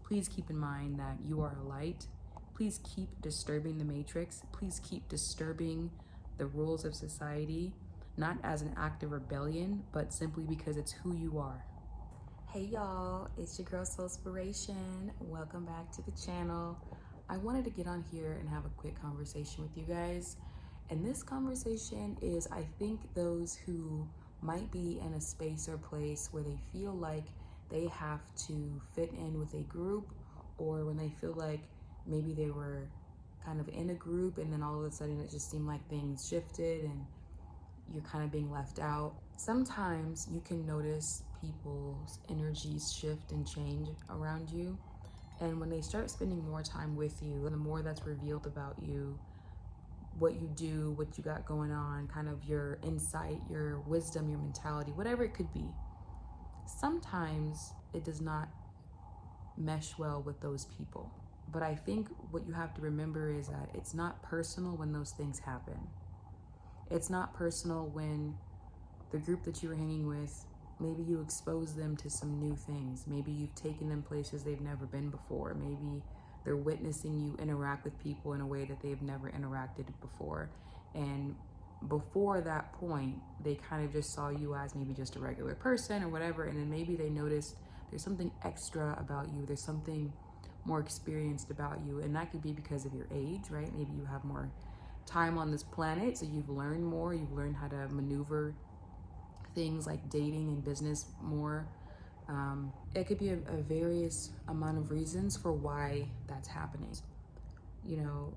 please keep in mind that you are a light. Please keep disturbing the matrix. Please keep disturbing the rules of society, not as an act of rebellion, but simply because it's who you are. Hey y'all, it's your girl Soulspiration. Welcome back to the channel. I wanted to get on here and have a quick conversation with you guys. And this conversation is, I think, those who might be in a space or place where they feel like they have to fit in with a group, or when they feel like maybe they were kind of in a group and then all of a sudden it just seemed like things shifted and you're kind of being left out. Sometimes you can notice people's energies shift and change around you. And when they start spending more time with you, and the more that's revealed about you, what you do, what you got going on, kind of your insight, your wisdom, your mentality, whatever it could be, sometimes it does not mesh well with those people. But I think what you have to remember is that it's not personal when those things happen. It's not personal when the group that you were hanging with, maybe you expose them to some new things. Maybe you've taken them places they've never been before. Maybe they're witnessing you interact with people in a way that they've never interacted before. And before that point, they kind of just saw you as maybe just a regular person or whatever. And then maybe they noticed there's something extra about you. There's something more experienced about you. And that could be because of your age, right? Maybe you have more time on this planet, so you've learned more. You've learned how to maneuver things like dating and business more. It could be a various amount of reasons for why that's happening. You know,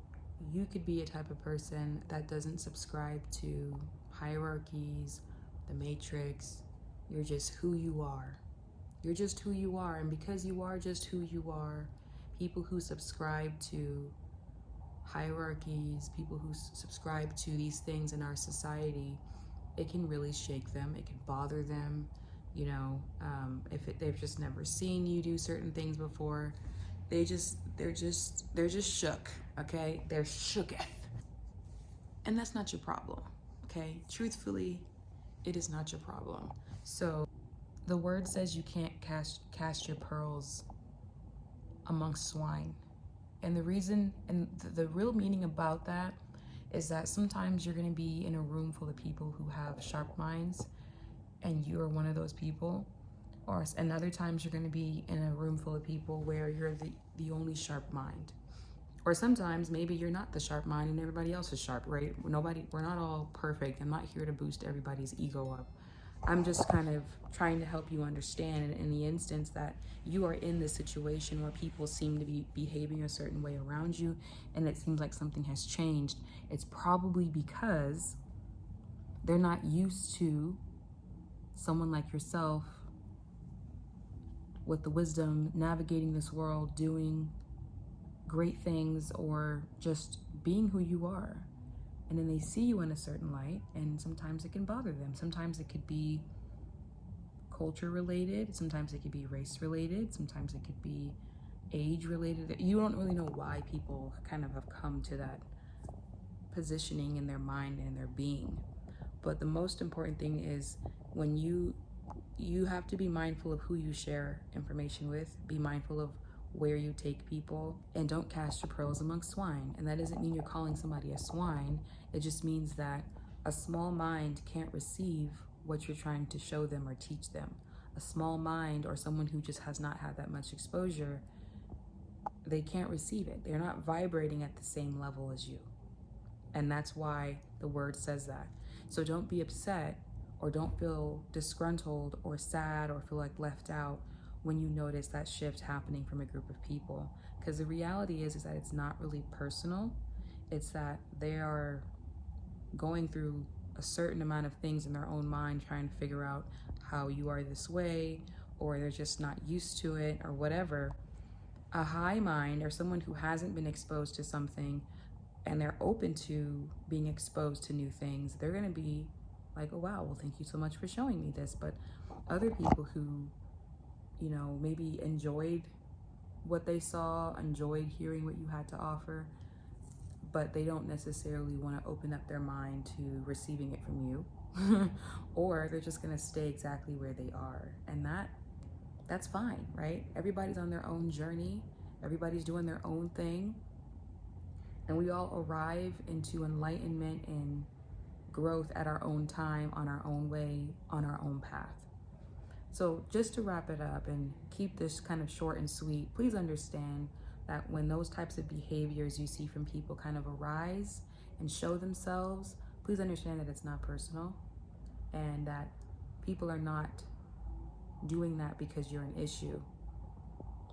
you could be a type of person that doesn't subscribe to hierarchies, the matrix. You're just who you are. You're just who you are. And because you are just who you are, people who subscribe to hierarchies, people who subscribe to these things in our society, it can really shake them. It can bother them. You know, if they've just never seen you do certain things before, they're just shook. Okay, they're shooketh, and that's not your problem. Okay, truthfully, it is not your problem. So, the word says you can't cast your pearls amongst swine, and the reason and the real meaning about that is that sometimes you're going to be in a room full of people who have sharp minds, and you are one of those people. And other times you're going to be in a room full of people where you're the only sharp mind. Or sometimes maybe you're not the sharp mind and everybody else is sharp, right? We're not all perfect. I'm not here to boost everybody's ego up. I'm just kind of trying to help you understand in the instance that you are in this situation where people seem to be behaving a certain way around you and it seems like something has changed. It's probably because they're not used to someone like yourself with the wisdom, navigating this world, doing great things, or just being who you are. And then they see you in a certain light, and sometimes it can bother them. Sometimes it could be culture related, sometimes it could be race related, sometimes it could be age related. You don't really know why people kind of have come to that positioning in their mind and their being. But the most important thing is when you have to be mindful of who you share information with, be mindful of where you take people, and don't cast your pearls among swine. And that doesn't mean you're calling somebody a swine. It just means that a small mind can't receive what you're trying to show them or teach them. A small mind, or someone who just has not had that much exposure, they can't receive it. They're not vibrating at the same level as you. And that's why the word says that. So don't be upset or don't feel disgruntled or sad or feel like left out when you notice that shift happening from a group of people. Because the reality is that it's not really personal. It's that they are going through a certain amount of things in their own mind, trying to figure out how you are this way, or they're just not used to it or whatever. A high mind, or someone who hasn't been exposed to something and they're open to being exposed to new things, they're going to be like, oh wow, well thank you so much for showing me this. But other people who, you know, maybe enjoyed what they saw, enjoyed hearing what you had to offer, but they don't necessarily want to open up their mind to receiving it from you, or they're just going to stay exactly where they are. And that's fine, right? Everybody's on their own journey. Everybody's doing their own thing. And we all arrive into enlightenment and growth at our own time, on our own way, on our own path. So just to wrap it up and keep this kind of short and sweet, please understand that when those types of behaviors you see from people kind of arise and show themselves, please understand that it's not personal, and that people are not doing that because you're an issue,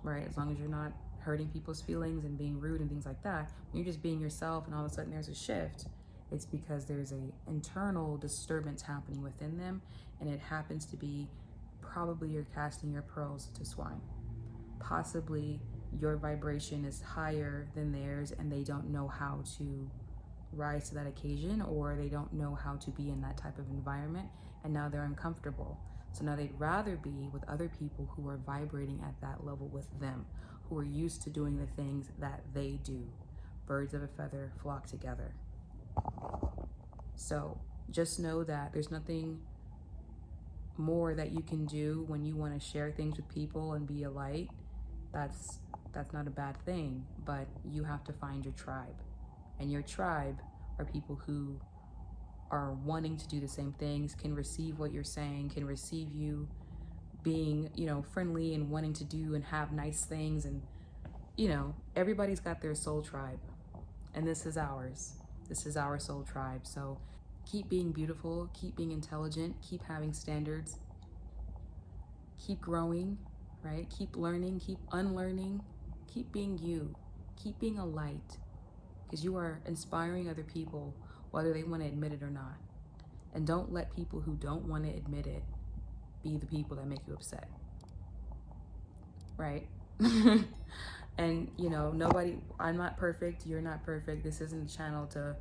right? As long as you're not hurting people's feelings and being rude and things like that, when you're just being yourself and all of a sudden there's a shift, it's because there's a internal disturbance happening within them, and it happens to be probably you're casting your pearls to swine. Possibly your vibration is higher than theirs and they don't know how to rise to that occasion, or they don't know how to be in that type of environment, and now they're uncomfortable. So now they'd rather be with other people who are vibrating at that level with them, who are used to doing the things that they do. Birds of a feather flock together. So just know that there's nothing more that you can do when you want to share things with people and be a light. That's not a bad thing, but you have to find your tribe. And your tribe are people who are wanting to do the same things, can receive what you're saying, can receive you being, friendly and wanting to do and have nice things. And, everybody's got their soul tribe. And this is ours. This is our soul tribe. So keep being beautiful, keep being intelligent, keep having standards, keep growing, right? Keep learning, keep unlearning, keep being you, keep being a light, because you are inspiring other people, whether they want to admit it or not. And don't let people who don't want to admit it be the people that make you upset, right? And, I'm not perfect, you're not perfect. This isn't a channel to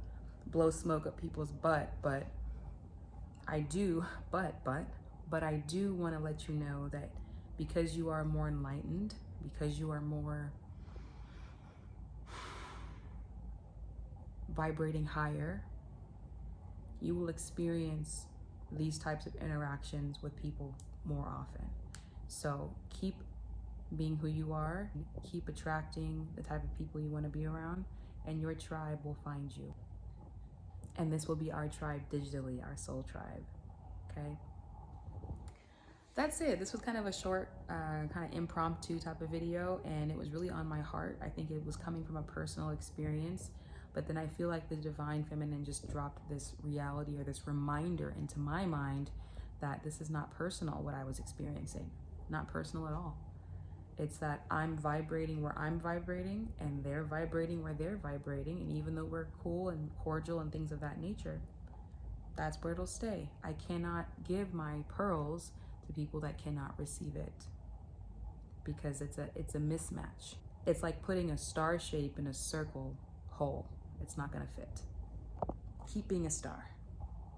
blow smoke up people's butt, but I do want to let you know that because you are more enlightened, because you are more vibrating higher, you will experience these types of interactions with people more often. So keep being who you are, keep attracting the type of people you want to be around, and your tribe will find you. And this will be our tribe digitally, our soul tribe, okay? That's it. This was kind of a short, kind of impromptu type of video, and it was really on my heart. I think it was coming from a personal experience, but then I feel like the divine feminine just dropped this reality or this reminder into my mind that this is not personal, what I was experiencing. Not personal at all. It's that I'm vibrating where I'm vibrating, and they're vibrating where they're vibrating. And even though we're cool and cordial and things of that nature, that's where it'll stay. I cannot give my pearls to people that cannot receive it, because it's a mismatch. It's like putting a star shape in a circle hole. It's not gonna fit. Keep being a star.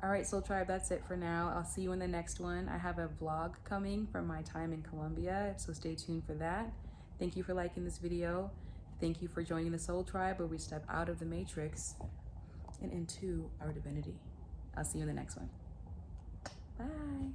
All right, Soul Tribe, that's it for now. I'll see you in the next one. I have a vlog coming from my time in Colombia, so stay tuned for that. Thank you for liking this video. Thank you for joining the Soul Tribe, where we step out of the matrix and into our divinity. I'll see you in the next one. Bye.